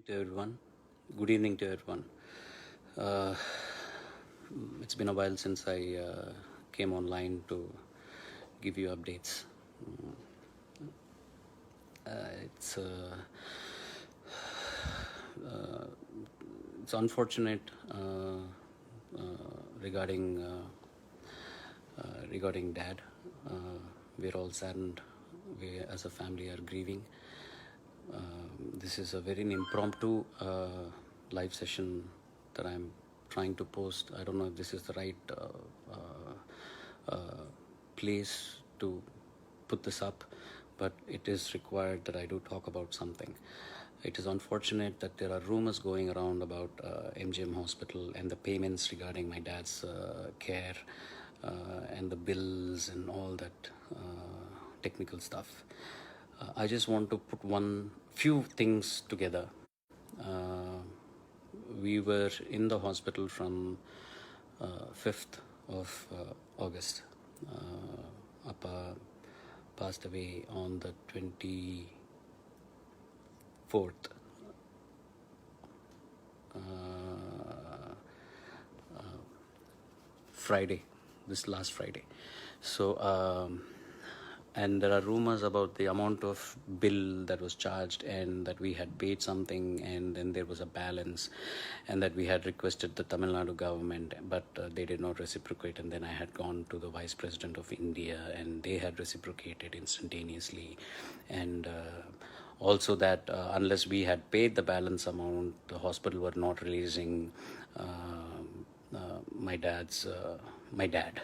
to everyone. Good evening to everyone. Uh, it's been a while since I came online to give you updates. It's uh, it's unfortunate regarding regarding Dad. We're all saddened. We, as a family, are grieving. This is a very impromptu live session that I'm trying to post. I don't know if this is the right place to put this up, but it is required that I do talk about something. It is unfortunate that there are rumors going around about MGM Hospital and the payments regarding my dad's care and the bills and all that technical stuff. I just want to put few things together. Uh, we were in the hospital from 5th of August. Appa passed away on the 24th. Friday, this last Friday. So, and there are rumors about the amount of bill that was charged and that we had paid something and then there was a balance and that we had requested the Tamil Nadu government, but they did not reciprocate. And then I had gone to the Vice President of India and they had reciprocated instantaneously. And also that unless we had paid the balance amount, the hospital were not releasing my dad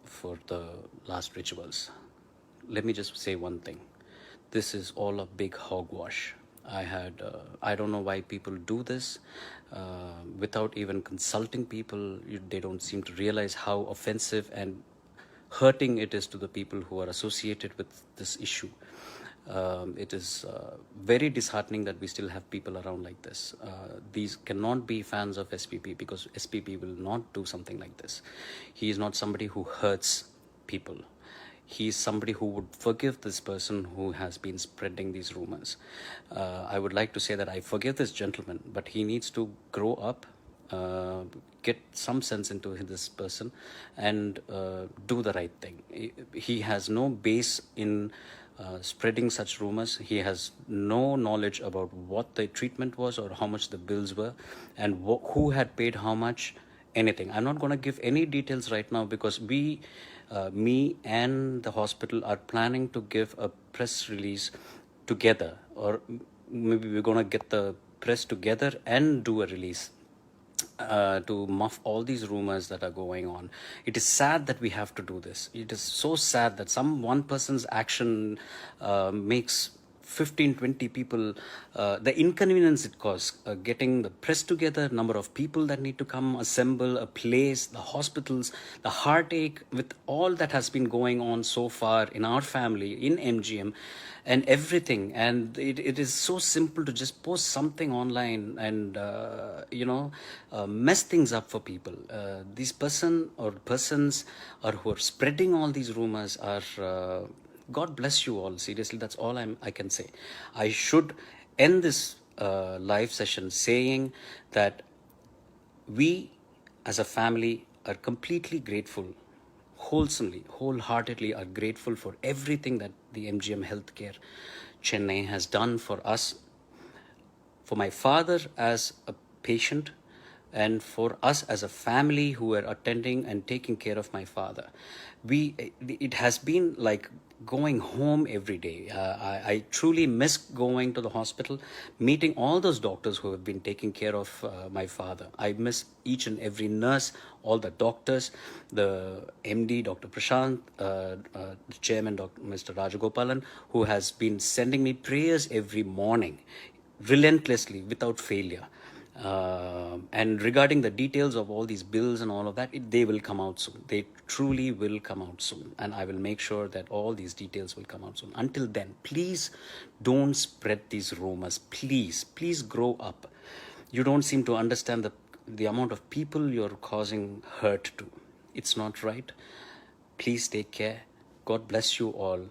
for the last rituals. Let me just say one thing. This is all a big hogwash. I don't know why people do this without even consulting people. They don't seem to realize how offensive and hurting it is to the people who are associated with this issue. It is very disheartening that we still have people around like this. These cannot be fans of SPP because SPP will not do something like this. He is not somebody who hurts people. He is somebody who would forgive this person who has been spreading these rumors. I would like to say that I forgive this gentleman, but he needs to grow up, get some sense into this person and do the right thing. He has no base in spreading such rumors. He has no knowledge about what the treatment was or how much the bills were and who had paid how much, anything. I'm not going to give any details right now because me and the hospital are planning to give a press release together, or maybe we're going to get the press together and do a release to muff all these rumors that are going on. It is sad that we have to do this. It is so sad that one person's action makes 15, 20 people, the inconvenience it causes, getting the press together, number of people that need to come, assemble, a place, the hospitals, the heartache with all that has been going on so far in our family, in MGM, and everything. And it is so simple to just post something online and, mess things up for people. These persons who are spreading all these rumors are... God bless you all. Seriously, that's all I can say. I should end this live session saying that we as a family are completely grateful, wholeheartedly are grateful for everything that the MGM Healthcare Chennai has done for us, for my father as a patient, and for us as a family who were attending and taking care of my father. It has been like going home every day. I truly miss going to the hospital, meeting all those doctors who have been taking care of my father. I miss each and every nurse, all the doctors, the MD, Dr. Prashant, the chairman, Mr. Rajagopalan, who has been sending me prayers every morning, relentlessly, without failure. And regarding the details of all these bills and all of that, they will come out soon. They truly will come out soon. And I will make sure that all these details will come out soon. Until then, please don't spread these rumors. Please grow up. You don't seem to understand the amount of people you're causing hurt to. It's not right. Please take care. God bless you all.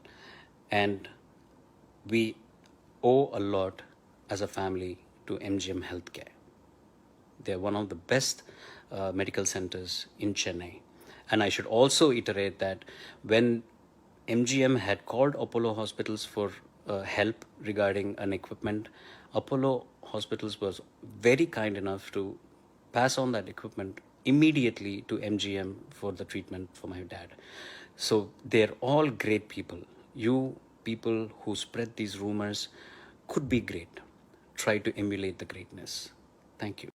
And we owe a lot as a family to MGM Healthcare. They're one of the best medical centers in Chennai. And I should also iterate that when MGM had called Apollo Hospitals for help regarding an equipment, Apollo Hospitals was very kind enough to pass on that equipment immediately to MGM for the treatment for my dad. So they're all great people. You people who spread these rumors could be great. Try to emulate the greatness. Thank you.